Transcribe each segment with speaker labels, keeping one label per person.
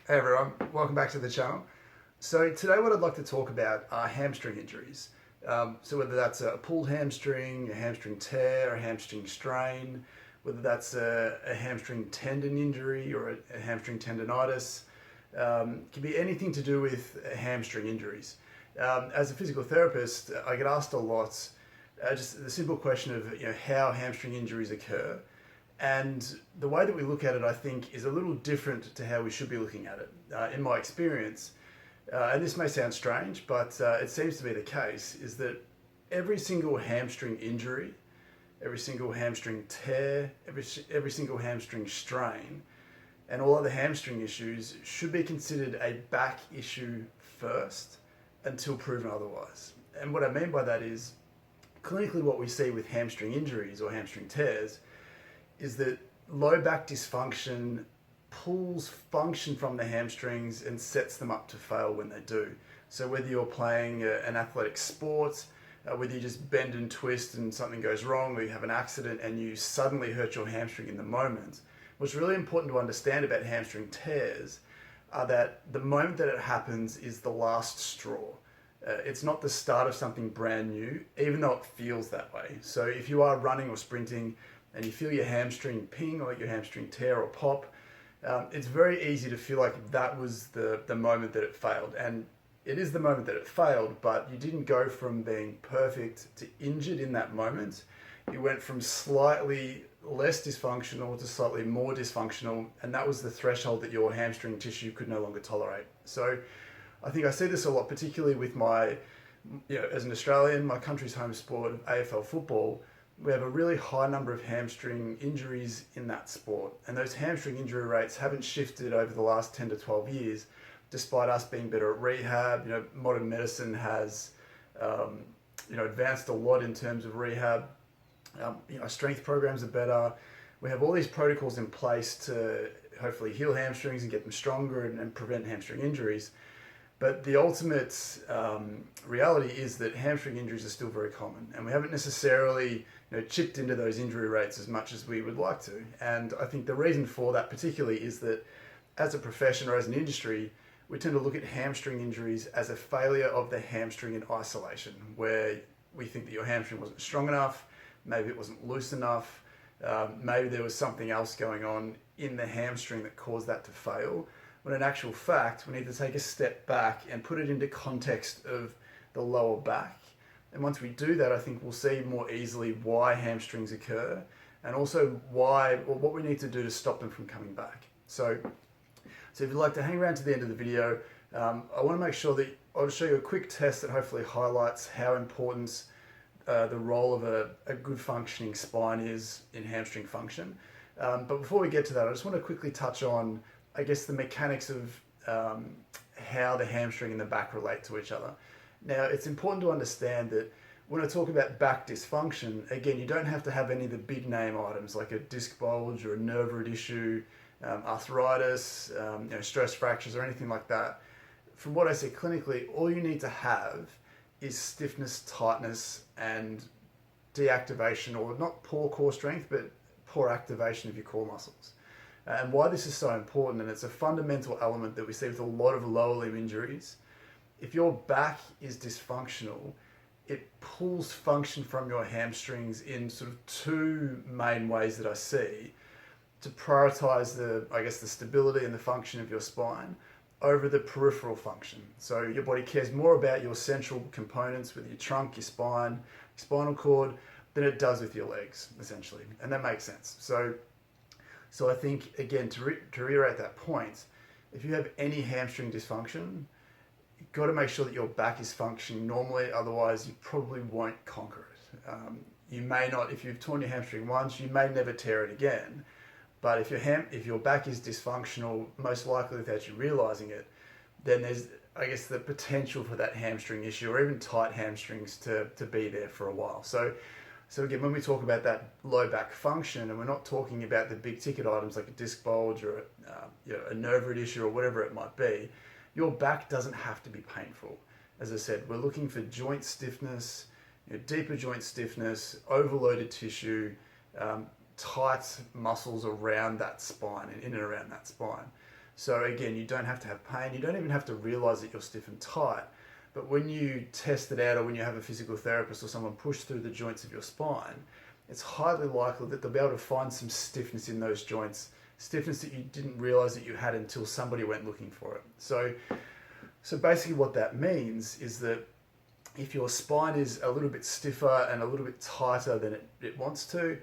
Speaker 1: Hey everyone, welcome back to the channel. So today what I'd like to talk about are hamstring injuries. So whether that's a pulled hamstring, a hamstring tear, a hamstring strain, whether that's a hamstring tendon injury or a hamstring tendonitis, can be anything to do with hamstring injuries. As a physical therapist, I get asked a lot just the simple question of how hamstring injuries occur. And the way that we look at it, I think, is a little different to how we should be looking at it. In my experience, and this may sound strange, but it seems to be the case, is that every single hamstring injury, every single hamstring tear, every single hamstring strain, and all other hamstring issues should be considered a back issue first until proven otherwise. And what I mean by that is, clinically, what we see with hamstring injuries or hamstring tears is that low back dysfunction pulls function from the hamstrings and sets them up to fail when they do. So whether you're playing an athletic sport, whether you just bend and twist and something goes wrong, or you have an accident and you suddenly hurt your hamstring in the moment, what's really important to understand about hamstring tears are that the moment that it happens is the last straw. It's not the start of something brand new, even though it feels that way. So if you are running or sprinting and you feel your hamstring ping or your hamstring tear or pop, it's very easy to feel like that was the moment that it failed. And it is the moment that it failed, but you didn't go from being perfect to injured in that moment. You went from slightly less dysfunctional to slightly more dysfunctional, and that was the threshold that your hamstring tissue could no longer tolerate. So I think I see this a lot, particularly with my, as an Australian, my country's home sport of AFL football. We have a really high number of hamstring injuries in that sport. And those hamstring injury rates haven't shifted over the last 10 to 12 years, despite us being better at rehab. Modern medicine has, advanced a lot in terms of rehab. Strength programs are better. We have all these protocols in place to hopefully heal hamstrings and get them stronger and prevent hamstring injuries. But the ultimate reality is that hamstring injuries are still very common, and we haven't necessarily chipped into those injury rates as much as we would like to. And I think the reason for that particularly is that as a profession or as an industry, we tend to look at hamstring injuries as a failure of the hamstring in isolation, where we think that your hamstring wasn't strong enough, maybe it wasn't loose enough, maybe there was something else going on in the hamstring that caused that to fail. When in actual fact, we need to take a step back and put it into context of the lower back. And once we do that, I think we'll see more easily why hamstrings occur and also what we need to do to stop them from coming back. So if you'd like to hang around to the end of the video, I want to make sure that I'll show you a quick test that hopefully highlights how important the role of a good functioning spine is in hamstring function. But before we get to that, I just want to quickly touch on, I guess, the mechanics of how the hamstring and the back relate to each other. Now, it's important to understand that when I talk about back dysfunction, again, you don't have to have any of the big name items like a disc bulge or a nerve root issue, arthritis, stress fractures or anything like that. From what I see clinically, all you need to have is stiffness, tightness, and deactivation, or not poor core strength, but poor activation of your core muscles. And why this is so important, and it's a fundamental element that we see with a lot of lower limb injuries. If your back is dysfunctional, it pulls function from your hamstrings in sort of two main ways that I see to prioritize the stability and the function of your spine over the peripheral function. So your body cares more about your central components with your trunk, your spine, your spinal cord, than it does with your legs, essentially. And that makes sense. So I think, again, to reiterate that point, if you have any hamstring dysfunction, you've got to make sure that your back is functioning normally, otherwise you probably won't conquer it. You may not, if you've torn your hamstring once, you may never tear it again. But if your back is dysfunctional, most likely without you realizing it, then there's, I guess, the potential for that hamstring issue or even tight hamstrings to be there for a while. So again, when we talk about that low back function, and we're not talking about the big ticket items like a disc bulge or a nerve root issue or whatever it might be, your back doesn't have to be painful. As I said, we're looking for joint stiffness, deeper joint stiffness, overloaded tissue, tight muscles around that spine and in and around that spine. So again, you don't have to have pain. You don't even have to realize that you're stiff and tight. But when you test it out, or when you have a physical therapist or someone push through the joints of your spine, it's highly likely that they'll be able to find some stiffness in those joints, stiffness that you didn't realize that you had until somebody went looking for it. So basically what that means is that if your spine is a little bit stiffer and a little bit tighter than it wants to,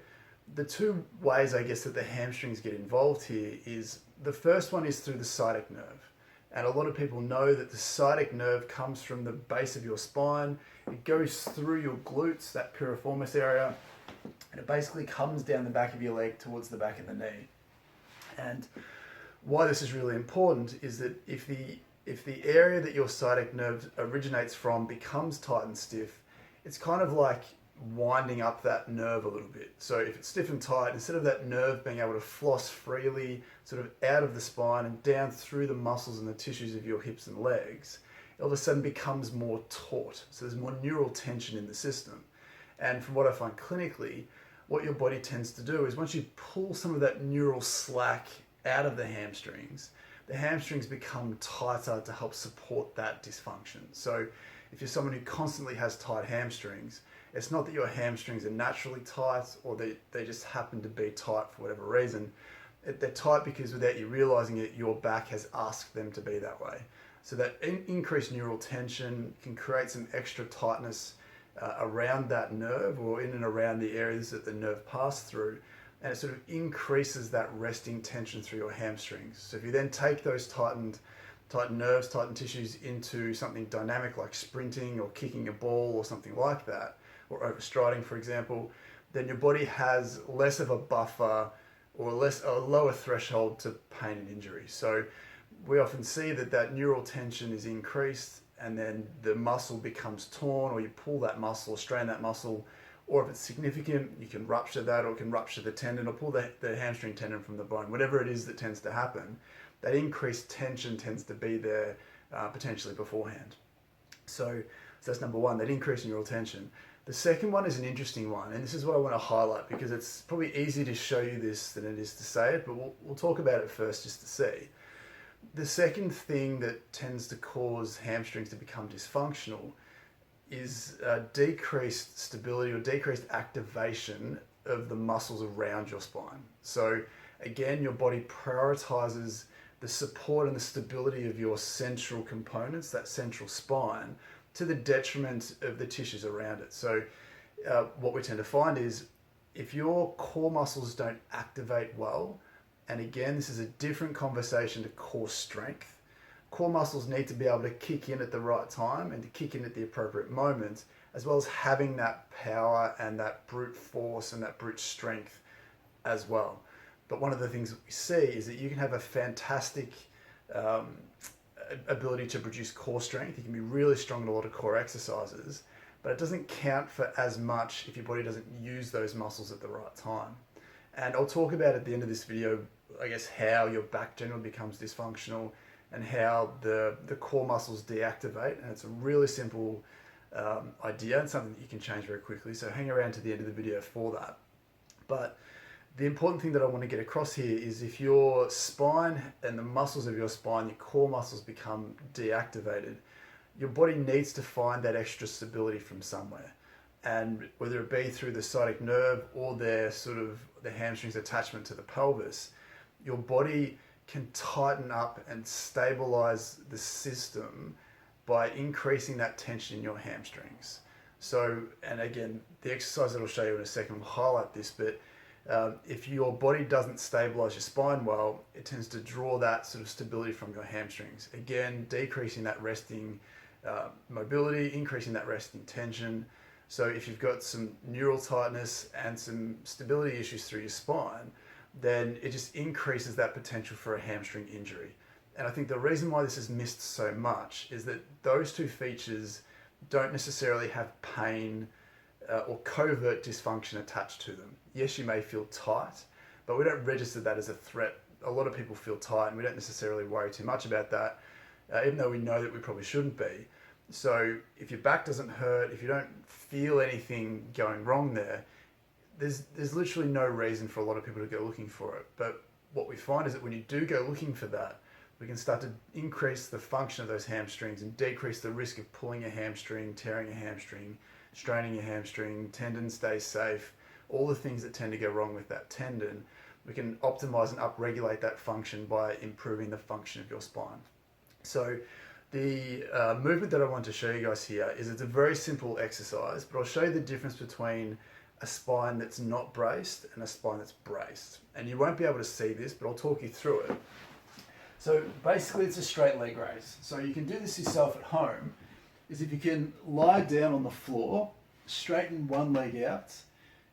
Speaker 1: the two ways, I guess, that the hamstrings get involved here is, the first one is through the sciatic nerve. And a lot of people know that the sciatic nerve comes from the base of your spine. It goes through your glutes, that piriformis area, and it basically comes down the back of your leg towards the back of the knee. And why this is really important is that if the area that your sciatic nerve originates from becomes tight and stiff, it's kind of like winding up that nerve a little bit. So if it's stiff and tight, instead of that nerve being able to floss freely sort of out of the spine and down through the muscles and the tissues of your hips and legs, it all of a sudden becomes more taut. So there's more neural tension in the system. And from what I find clinically, what your body tends to do is, once you pull some of that neural slack out of the hamstrings become tighter to help support that dysfunction. So if you're someone who constantly has tight hamstrings, it's not that your hamstrings are naturally tight or they just happen to be tight for whatever reason. They're tight because, without you realizing it, your back has asked them to be that way. So that increased neural tension can create some extra tightness around that nerve, or in and around the areas that the nerve passed through, and it sort of increases that resting tension through your hamstrings. So if you then take those tightened nerves, tightened tissues into something dynamic like sprinting or kicking a ball or something like that, or overstriding, for example, then your body has less of a buffer or a lower threshold to pain and injury. So we often see that neural tension is increased, and then the muscle becomes torn, or you pull that muscle, strain that muscle, or if it's significant, you can rupture that, or can rupture the tendon, or pull the hamstring tendon from the bone. Whatever it is that tends to happen, that increased tension tends to be there potentially beforehand. So that's number one, that increased neural tension. The second one is an interesting one, and this is what I want to highlight, because it's probably easier to show you this than it is to say it, but we'll talk about it first just to see. The second thing that tends to cause hamstrings to become dysfunctional is decreased stability or decreased activation of the muscles around your spine. So again, your body prioritizes the support and the stability of your central components, that central spine, to the detriment of the tissues around it. So what we tend to find is, if your core muscles don't activate well, and again, this is a different conversation to core strength. Core muscles need to be able to kick in at the right time and to kick in at the appropriate moment, as well as having that power and that brute force and that brute strength as well. But one of the things that we see is that you can have a fantastic ability to produce core strength. You can be really strong in a lot of core exercises, but it doesn't count for as much if your body doesn't use those muscles at the right time. And I'll talk about at the end of this video, I guess, how your back generally becomes dysfunctional and how the core muscles deactivate. And it's a really simple idea and something that you can change very quickly. So hang around to the end of the video for that. But the important thing that I want to get across here is, if your spine and the muscles of your spine, your core muscles, become deactivated, your body needs to find that extra stability from somewhere. And whether it be through the sciatic nerve or the hamstrings attachment to the pelvis, your body can tighten up and stabilize the system by increasing that tension in your hamstrings. So, and again, the exercise that I'll show you in a second will highlight this, but if your body doesn't stabilize your spine well, it tends to draw that sort of stability from your hamstrings. Again, decreasing that resting mobility, increasing that resting tension. So if you've got some neural tightness and some stability issues through your spine, then it just increases that potential for a hamstring injury. And I think the reason why this is missed so much is that those two features don't necessarily have pain or covert dysfunction attached to them. Yes, you may feel tight, but we don't register that as a threat. A lot of people feel tight and we don't necessarily worry too much about that, even though we know that we probably shouldn't be. So if your back doesn't hurt, if you don't feel anything going wrong there, there's literally no reason for a lot of people to go looking for it. But what we find is that when you do go looking for that, we can start to increase the function of those hamstrings and decrease the risk of pulling a hamstring, tearing a hamstring, straining a hamstring, tendon stays safe, all the things that tend to go wrong with that tendon. We can optimize and upregulate that function by improving the function of your spine. So the movement that I want to show you guys here is it's a very simple exercise, but I'll show you the difference between a spine that's not braced and a spine that's braced. And you won't be able to see this, but I'll talk you through it. So basically it's a straight leg raise. So you can do this yourself at home, is if you can lie down on the floor, straighten one leg out,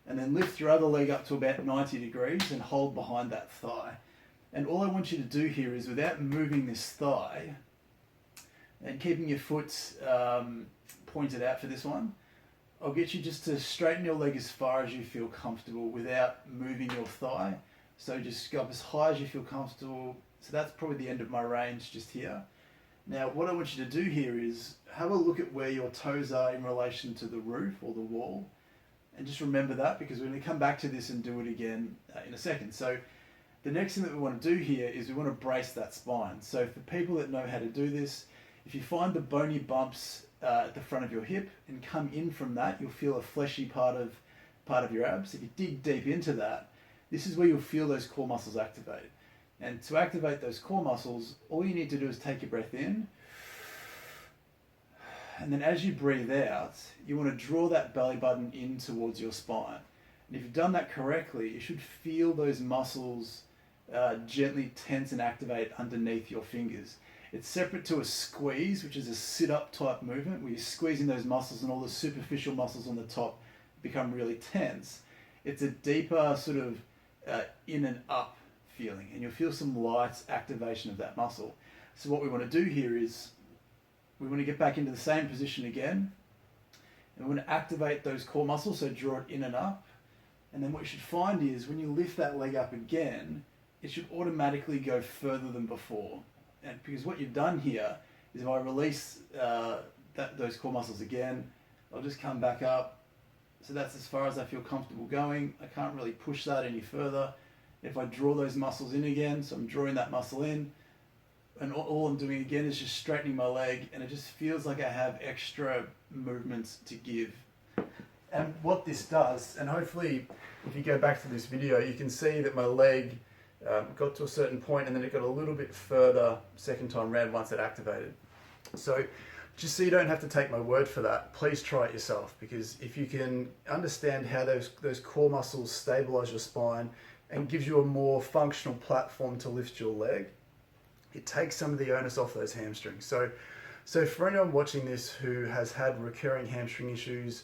Speaker 1: and then lift your other leg up to about 90 degrees and hold behind that thigh. And all I want you to do here is, without moving this thigh and keeping your foot pointed out for this one, I'll get you just to straighten your leg as far as you feel comfortable without moving your thigh. So just go up as high as you feel comfortable. So that's probably the end of my range just here. Now what I want you to do here is have a look at where your toes are in relation to the roof or the wall. And just remember that, because we're going to come back to this and do it again in a second. So the next thing that we want to do here is we want to brace that spine. So for people that know how to do this, if you find the bony bumps at the front of your hip and come in from that, you'll feel a fleshy part of your abs. If you dig deep into that, this is where you'll feel those core muscles activate. And to activate those core muscles, all you need to do is take your breath in, and then as you breathe out, you want to draw that belly button in towards your spine. And if you've done that correctly, you should feel those muscles gently tense and activate underneath your fingers. It's separate to a squeeze, which is a sit-up type movement where you're squeezing those muscles and all the superficial muscles on the top become really tense. It's a deeper sort of in and up feeling, and you'll feel some light activation of that muscle. So what we want to do here is we want to get back into the same position again, and we want to activate those core muscles, so draw it in and up. And then what you should find is when you lift that leg up again, it should automatically go further than before. And because what you've done here is, if I release those core muscles again, I'll just come back up. So that's as far as I feel comfortable going. I can't really push that any further. If I draw those muscles in again, so I'm drawing that muscle in, and all I'm doing again is just straightening my leg, and it just feels like I have extra movements to give. And what this does, and hopefully if you go back to this video, you can see that my leg got to a certain point and then it got a little bit further second time round once it activated. So just so you don't have to take my word for that, please try it yourself, because if you can understand how those core muscles stabilize your spine and gives you a more functional platform to lift your leg, it takes some of the onus off those hamstrings. So for anyone watching this who has had recurring hamstring issues,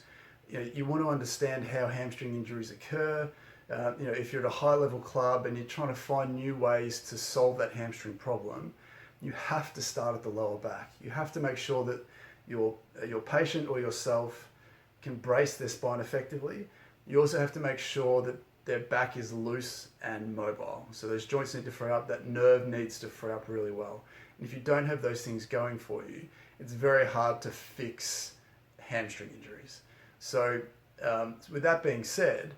Speaker 1: you want to understand how hamstring injuries occur. If you're at a high level club and you're trying to find new ways to solve that hamstring problem, you have to start at the lower back. You have to make sure that your patient or yourself can brace their spine effectively. You also have to make sure that their back is loose and mobile. So those joints need to free up, that nerve needs to free up really well. And if you don't have those things going for you, it's very hard to fix hamstring injuries. So with that being said,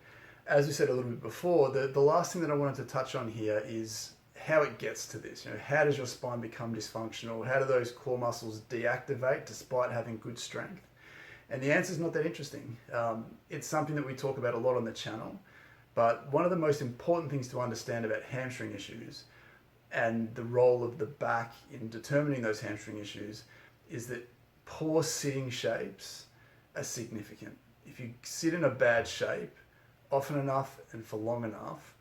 Speaker 1: as we said a little bit before, the last thing that I wanted to touch on here is how it gets to this. How does your spine become dysfunctional? How do those core muscles deactivate despite having good strength? And the answer is not that interesting. It's something that we talk about a lot on the channel. But one of the most important things to understand about hamstring issues and the role of the back in determining those hamstring issues is that poor sitting shapes are significant. If you sit in a bad shape often enough and for long enough,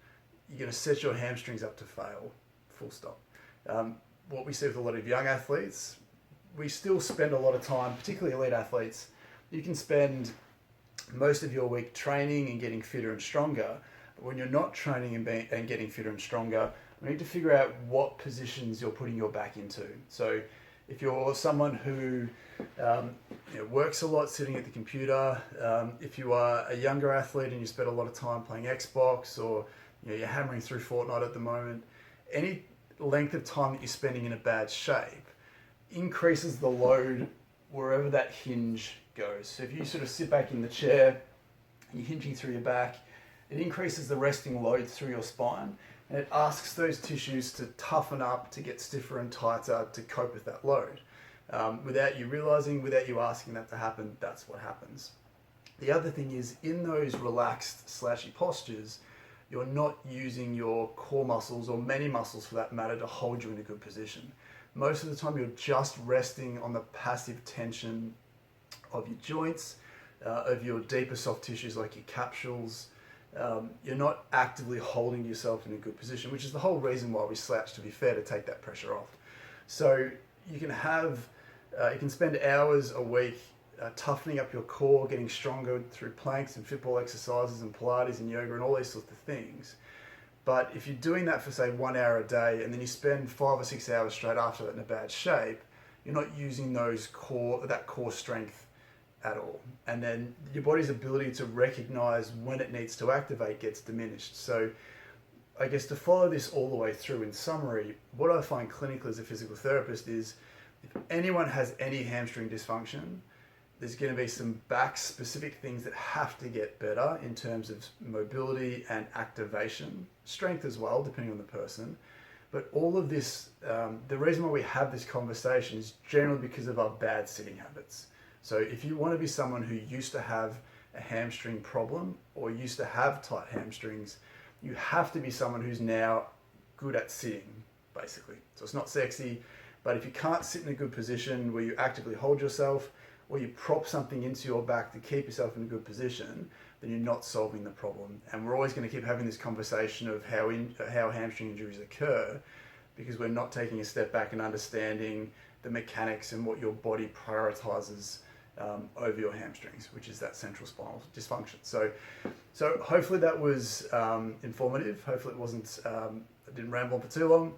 Speaker 1: you're going to set your hamstrings up to fail, full stop. What we see with a lot of young athletes, we still spend a lot of time, particularly elite athletes, you can spend most of your week training and getting fitter and stronger, but when you're not training and getting fitter and stronger, we need to figure out what positions you're putting your back into. So if you're someone who works a lot sitting at the computer, if you are a younger athlete and you spend a lot of time playing Xbox, or you're hammering through Fortnite at the moment, any length of time that you're spending in a bad shape increases the load wherever that hinge goes. So if you sort of sit back in the chair and you're hinging through your back, it increases the resting load through your spine. and it asks those tissues to toughen up, to get stiffer and tighter to cope with that load. Without you realizing, without you asking that to happen, that's what happens. The other thing is, in those relaxed slashy postures, you're not using your core muscles, or many muscles for that matter, to hold you in a good position. Most of the time you're just resting on the passive tension of your joints, of your deeper soft tissues like your capsules. You're not actively holding yourself in a good position, which is the whole reason why we slouch, to be fair, to take that pressure off. So you can spend hours a week toughening up your core, getting stronger through planks and football exercises and Pilates and yoga and all these sorts of things. But if you're doing that for, say, 1 hour a day, and then you spend 5 or 6 hours straight after that in a bad shape, you're not using that core strength at all. And then your body's ability to recognize when it needs to activate gets diminished. So I guess to follow this all the way through, in summary, what I find clinically as a physical therapist is, if anyone has any hamstring dysfunction, there's going to be some back-specific things that have to get better in terms of mobility and activation, strength as well, depending on the person. But all of this, the reason why we have this conversation is generally because of our bad sitting habits. So if you want to be someone who used to have a hamstring problem or used to have tight hamstrings, you have to be someone who's now good at sitting, basically. So it's not sexy, but if you can't sit in a good position where you actively hold yourself, or you prop something into your back to keep yourself in a good position, then you're not solving the problem. And we're always going to keep having this conversation of how hamstring injuries occur, because we're not taking a step back and understanding the mechanics and what your body prioritizes over your hamstrings, which is that central spinal dysfunction. So hopefully that was informative. Hopefully it wasn't, I didn't ramble on for too long.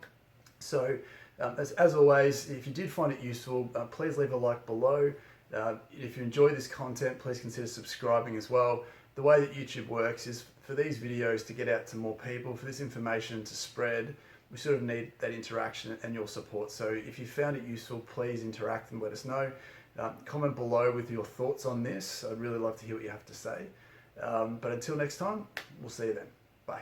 Speaker 1: So as always, if you did find it useful, please leave a like below. If you enjoy this content, please consider subscribing as well. The way that YouTube works is for these videos to get out to more people, for this information to spread, we sort of need that interaction and your support. So if you found it useful, please interact and let us know. Comment below with your thoughts on this. I'd really love to hear what you have to say. But until next time, we'll see you then. Bye.